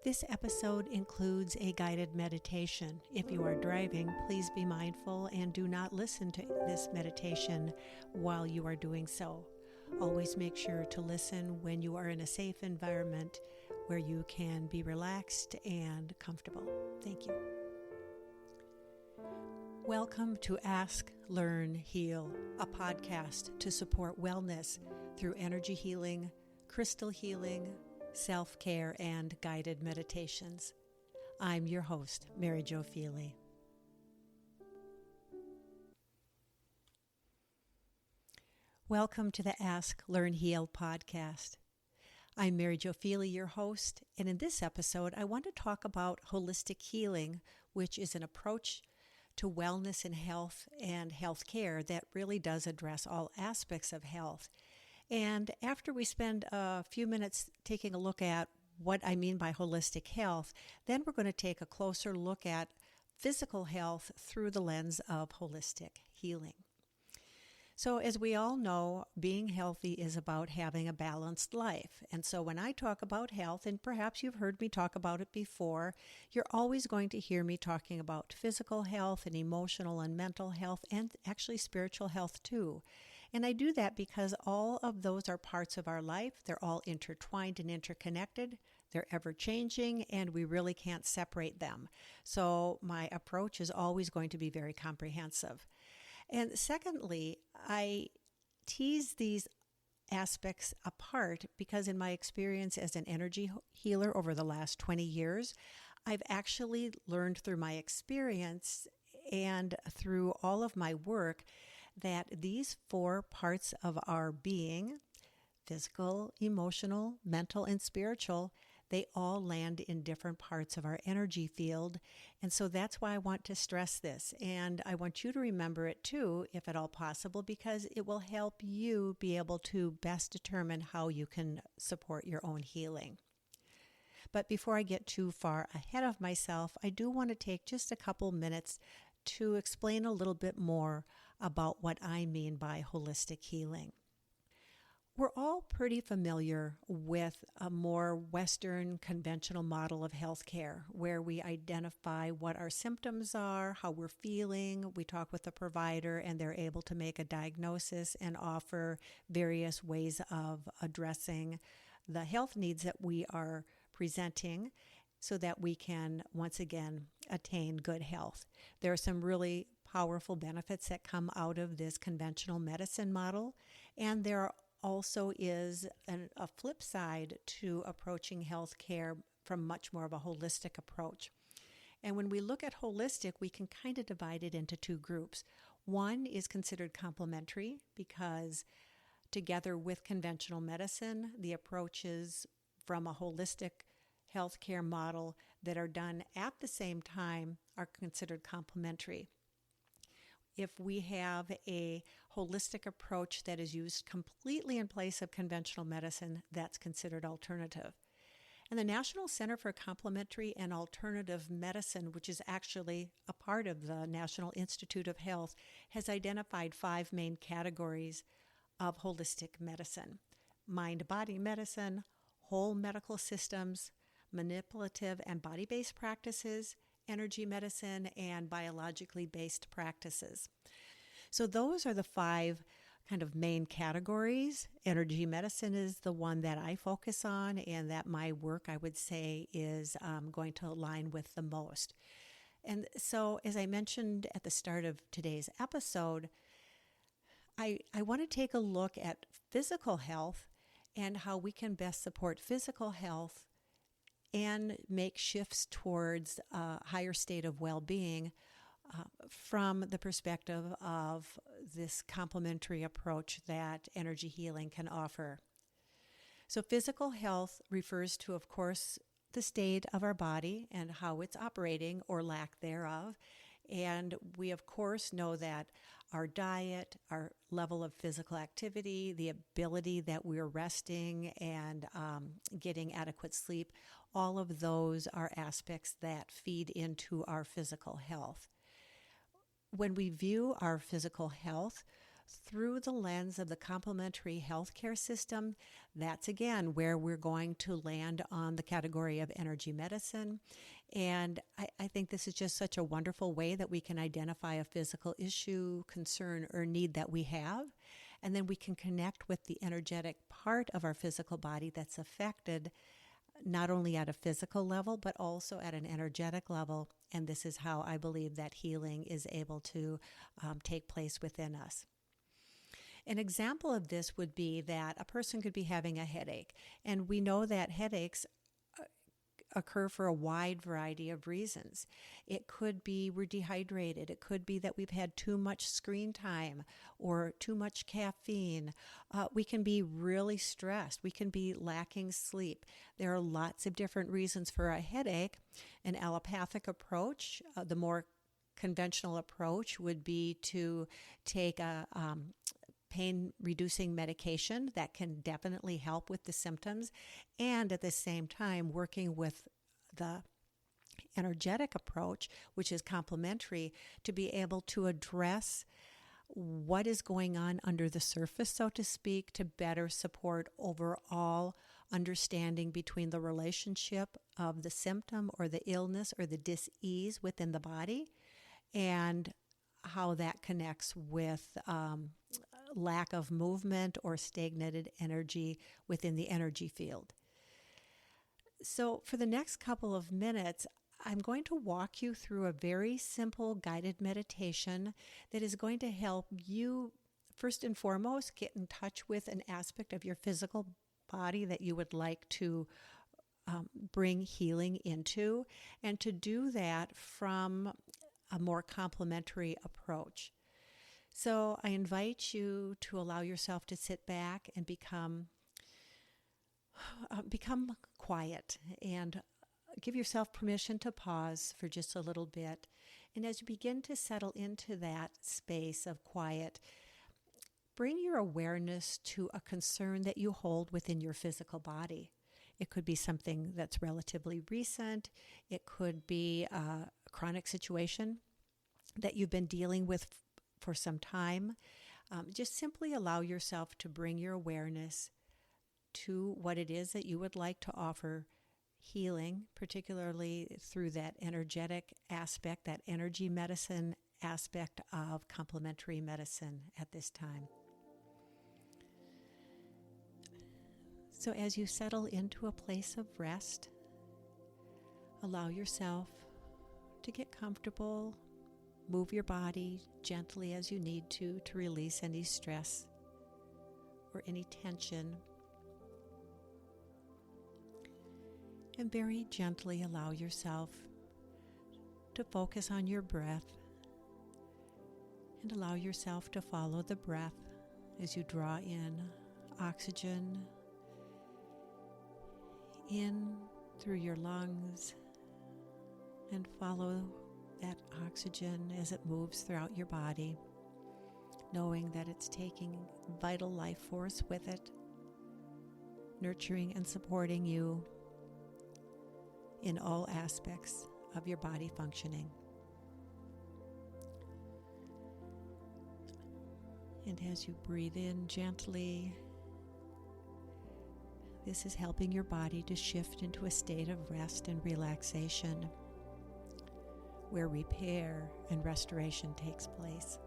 This episode includes a guided meditation. If you are driving, please be mindful and do not listen to this meditation while you are doing so. Always make sure to listen when you are in a safe environment where you can be relaxed and comfortable. Thank you. Welcome to Ask, Learn, Heal, a podcast to support wellness through energy healing, crystal healing, self-care, and guided meditations. I'm your host, Mary Jo Feely. Welcome to the Ask, Learn, Heal podcast. I'm Mary Jo Feely, your host, and in this episode, I want to talk about holistic healing, which is an approach to wellness and health care that really does address all aspects of health. And after we spend a few minutes taking a look at what I mean by holistic health, then we're going to take a closer look at physical health through the lens of holistic healing. So as we all know, being healthy is about having a balanced life. And so when I talk about health, and perhaps you've heard me talk about it before, you're always going to hear me talking about physical health and emotional and mental health and actually spiritual health too. And I do that because all of those are parts of our life. They're all intertwined and interconnected. They're ever changing, and we really can't separate them. So my approach is always going to be very comprehensive. And secondly, I tease these aspects apart because in my experience as an energy healer over the last 20 years, I've actually learned through my experience and through all of my work that these four parts of our being, physical, emotional, mental, and spiritual, they all land in different parts of our energy field. And so that's why I want to stress this. And I want you to remember it too, if at all possible, because it will help you be able to best determine how you can support your own healing. But before I get too far ahead of myself, I do want to take just a couple minutes to explain a little bit more about what I mean by holistic healing. We're all pretty familiar with a more Western conventional model of healthcare where we identify what our symptoms are, how we're feeling. We talk with the provider and they're able to make a diagnosis and offer various ways of addressing the health needs that we are presenting so that we can once again attain good health. There are some really powerful benefits that come out of this conventional medicine model, and there also is a flip side to approaching healthcare from much more of a holistic approach. And when we look at holistic, we can kind of divide it into two groups. One is considered complementary because together with conventional medicine, the approaches from a holistic healthcare model that are done at the same time are considered complementary. If we have a holistic approach that is used completely in place of conventional medicine, that's considered alternative. And the National Center for Complementary and Alternative Medicine, which is actually a part of the National Institute of Health, has identified 5 main categories of holistic medicine: mind-body medicine, whole medical systems, manipulative and body-based practices, energy medicine, and biologically based practices. So those are the 5 kind of main categories. Energy medicine is the one that I focus on and that my work, I would say, is going to align with the most. And so as I mentioned at the start of today's episode, I want to take a look at physical health and how we can best support physical health and make shifts towards a higher state of well-being from the perspective of this complementary approach that energy healing can offer. So physical health refers to, of course, the state of our body and how it's operating or lack thereof. And we, of course, know that our diet, our level of physical activity, the ability that we're resting and getting adequate sleep, all of those are aspects that feed into our physical health. When we view our physical health through the lens of the complementary healthcare system. That's again where we're going to land on the category of energy medicine. And I think this is just such a wonderful way that we can identify a physical issue, concern, or need that we have. And then we can connect with the energetic part of our physical body that's affected, not only at a physical level, but also at an energetic level. And this is how I believe that healing is able to take place within us. An example of this would be that a person could be having a headache, and we know that headaches occur for a wide variety of reasons. It could be we're dehydrated. It could be that we've had too much screen time or too much caffeine. We can be really stressed. We can be lacking sleep. There are lots of different reasons for a headache. An allopathic approach, the more conventional approach, would be to take a pain-reducing medication that can definitely help with the symptoms, and at the same time working with the energetic approach, which is complementary, to be able to address what is going on under the surface, so to speak, to better support overall understanding between the relationship of the symptom or the illness or the dis-ease within the body and how that connects with lack of movement or stagnated energy within the energy field. So for the next couple of minutes, I'm going to walk you through a very simple guided meditation that is going to help you, first and foremost, get in touch with an aspect of your physical body that you would like to bring healing into, and to do that from a more complementary approach. So I invite you to allow yourself to sit back and become quiet, and give yourself permission to pause for just a little bit. And as you begin to settle into that space of quiet, bring your awareness to a concern that you hold within your physical body. It could be something that's relatively recent. It could be a chronic situation that you've been dealing with for some time. Just simply allow yourself to bring your awareness to what it is that you would like to offer healing, particularly through that energetic aspect, that energy medicine aspect of complementary medicine at this time. So as you settle into a place of rest, allow yourself to get comfortable. Move your body gently as you need to release any stress or any tension. And very gently allow yourself to focus on your breath, and allow yourself to follow the breath as you draw in oxygen in through your lungs, and follow that oxygen as it moves throughout your body, knowing that it's taking vital life force with it, nurturing and supporting you in all aspects of your body functioning. And as you breathe in gently, this is helping your body to shift into a state of rest and relaxation, where repair and restoration takes place.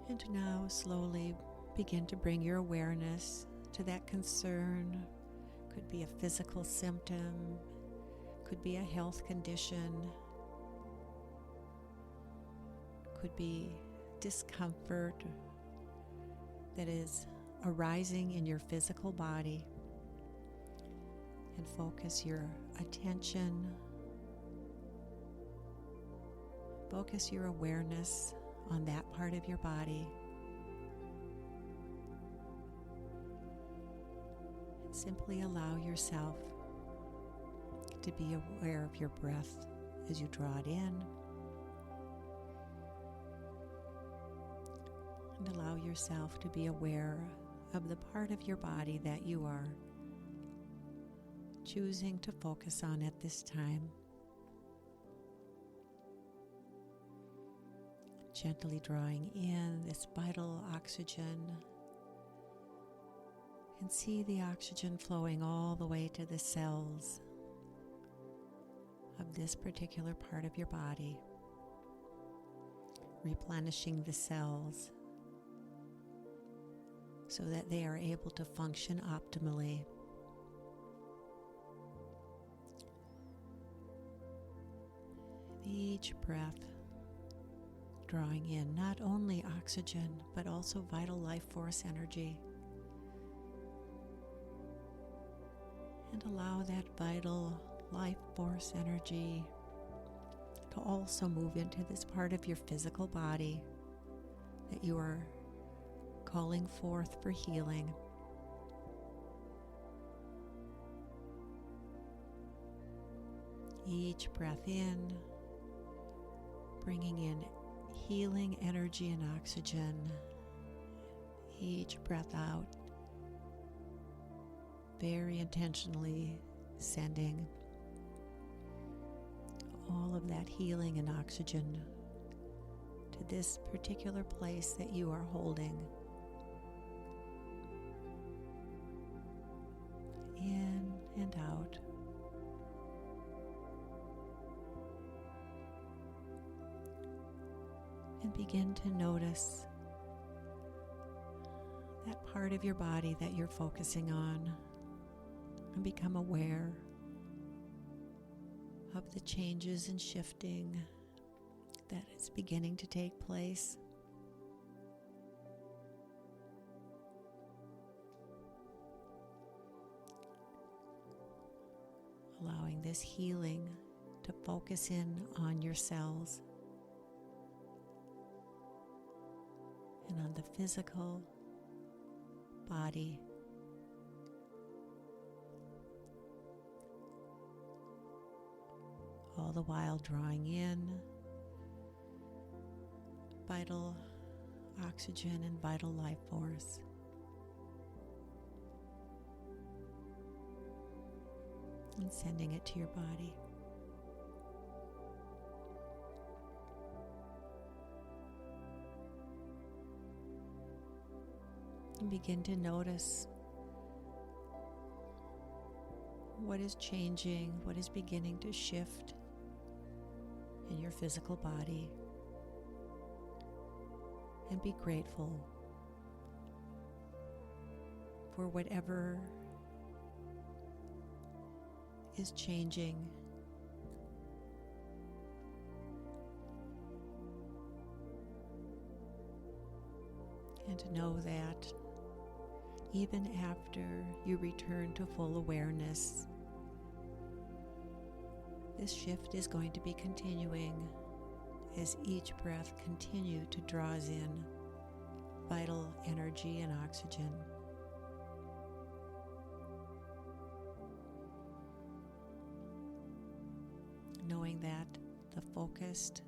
And now slowly begin to bring your awareness to that concern. Could be a physical symptom, could be a health condition, could be discomfort that is arising in your physical body. And focus your attention, focus your awareness on that part of your body. And simply allow yourself to be aware of your breath as you draw it in. And allow yourself to be aware of the part of your body that you are choosing to focus on at this time. Gently drawing in this vital oxygen, and see the oxygen flowing all the way to the cells of this particular part of your body, replenishing the cells so that they are able to function optimally. Each breath drawing in not only oxygen, but also vital life force energy. And allow that vital life force energy to also move into this part of your physical body that you are calling forth for healing. Each breath in, bringing in healing energy and oxygen. Each breath out, very intentionally sending all of that healing and oxygen to this particular place that you are holding. In and out. And begin to notice that part of your body that you're focusing on, and become aware of the changes and shifting that is beginning to take place. Allowing this healing to focus in on your cells and on the physical body. All the while drawing in vital oxygen and vital life force. And sending it to your body. And begin to notice what is changing, what is beginning to shift in your physical body. And be grateful for whatever is changing. And to know that even after you return to full awareness, this shift is going to be continuing as each breath to draws in vital energy and oxygen. Knowing that the focused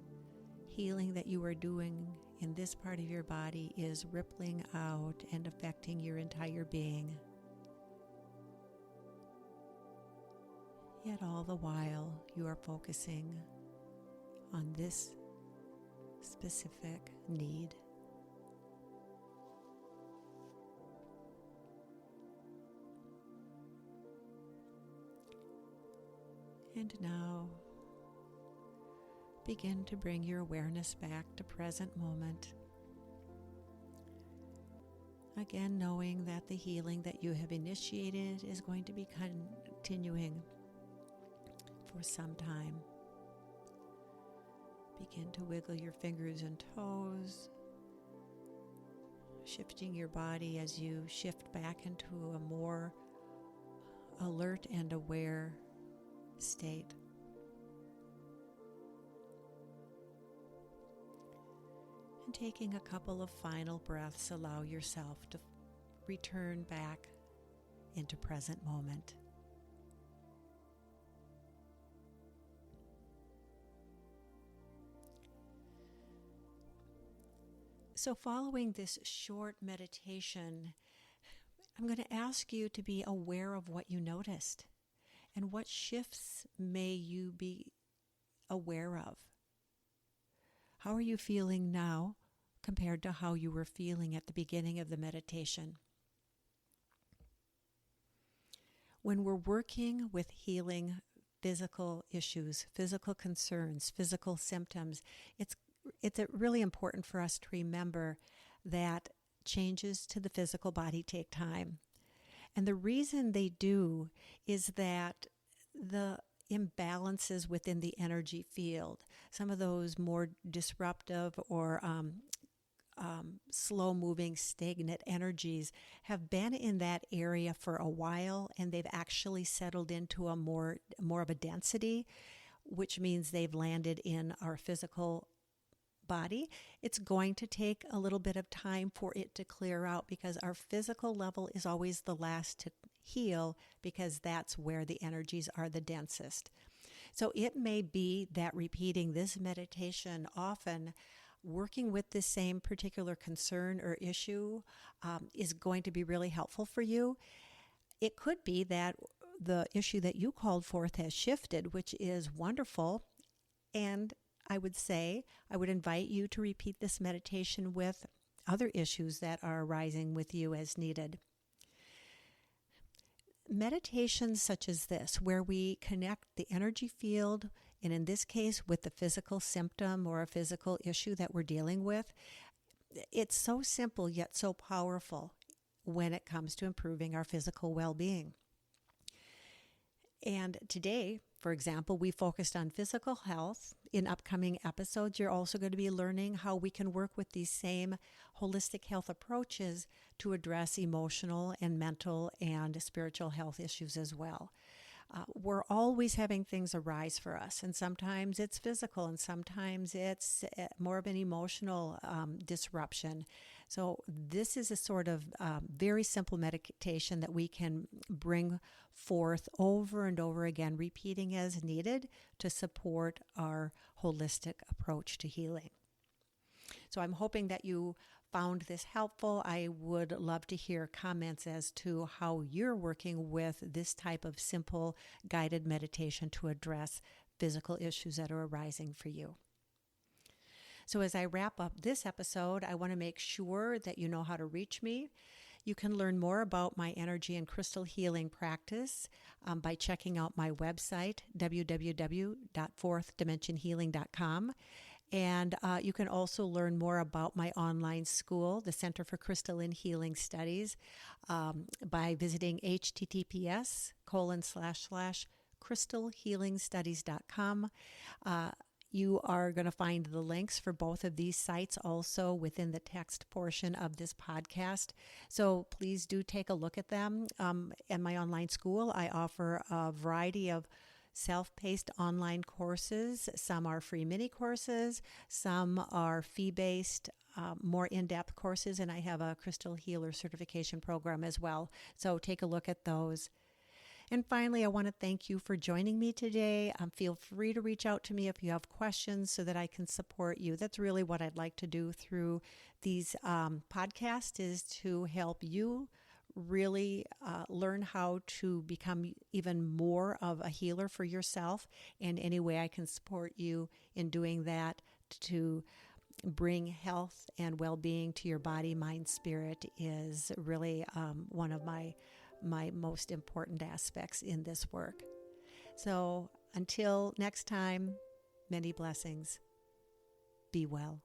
healing that you are doing in this part of your body is rippling out and affecting your entire being. Yet all the while you are focusing on this specific need. And now begin to bring your awareness back to present moment. Again, knowing that the healing that you have initiated is going to be continuing for some time. Begin to wiggle your fingers and toes, shifting your body as you shift back into a more alert and aware state. And taking a couple of final breaths, allow yourself to return back into present moment. So following this short meditation, I'm going to ask you to be aware of what you noticed and what shifts may you be aware of. How are you feeling now compared to how you were feeling at the beginning of the meditation? When we're working with healing physical issues, physical concerns, physical symptoms, it's really important for us to remember that changes to the physical body take time. And the reason they do is that the imbalances within the energy field, some of those more disruptive or slow-moving, stagnant energies have been in that area for a while, and they've actually settled into a more of a density, which means they've landed in our physical body. It's going to take a little bit of time for it to clear out because our physical level is always the last to heal because that's where the energies are the densest. So it may be that repeating this meditation often, working with the same particular concern or issue, is going to be really helpful for you. It could be that the issue that you called forth has shifted, which is wonderful. And I would invite you to repeat this meditation with other issues that are arising with you as needed. Meditations such as this, where we connect the energy field, and in this case with the physical symptom or a physical issue that we're dealing with, it's so simple yet so powerful when it comes to improving our physical well-being. And today, for example, we focused on physical health. In upcoming episodes, you're also going to be learning how we can work with these same holistic health approaches to address emotional and mental and spiritual health issues as well. We're always having things arise for us, and sometimes it's physical, and sometimes it's more of an emotional disruption. So this is a sort of very simple meditation that we can bring forth over and over again, repeating as needed to support our holistic approach to healing. So I'm hoping that you found this helpful. I would love to hear comments as to how you're working with this type of simple guided meditation to address physical issues that are arising for you. So as I wrap up this episode, I want to make sure that you know how to reach me. You can learn more about my energy and crystal healing practice by checking out my website, www.fourthdimensionhealing.com. And you can also learn more about my online school, the Center for Crystal and Healing Studies, by visiting https://crystalhealingstudies.com. You are going to find the links for both of these sites also within the text portion of this podcast. So please do take a look at them. In my online school, I offer a variety of self-paced online courses. Some are free mini courses, some are fee-based, more in-depth courses, and I have a crystal healer certification program as well. So take a look at those. And finally, I want to thank you for joining me today. Feel free to reach out to me if you have questions so that I can support you. That's really what I'd like to do through these podcasts, is to help you really learn how to become even more of a healer for yourself. And any way I can support you in doing that to bring health and well-being to your body, mind, spirit is really one of my most important aspects in this work. So until next time, many blessings. Be well.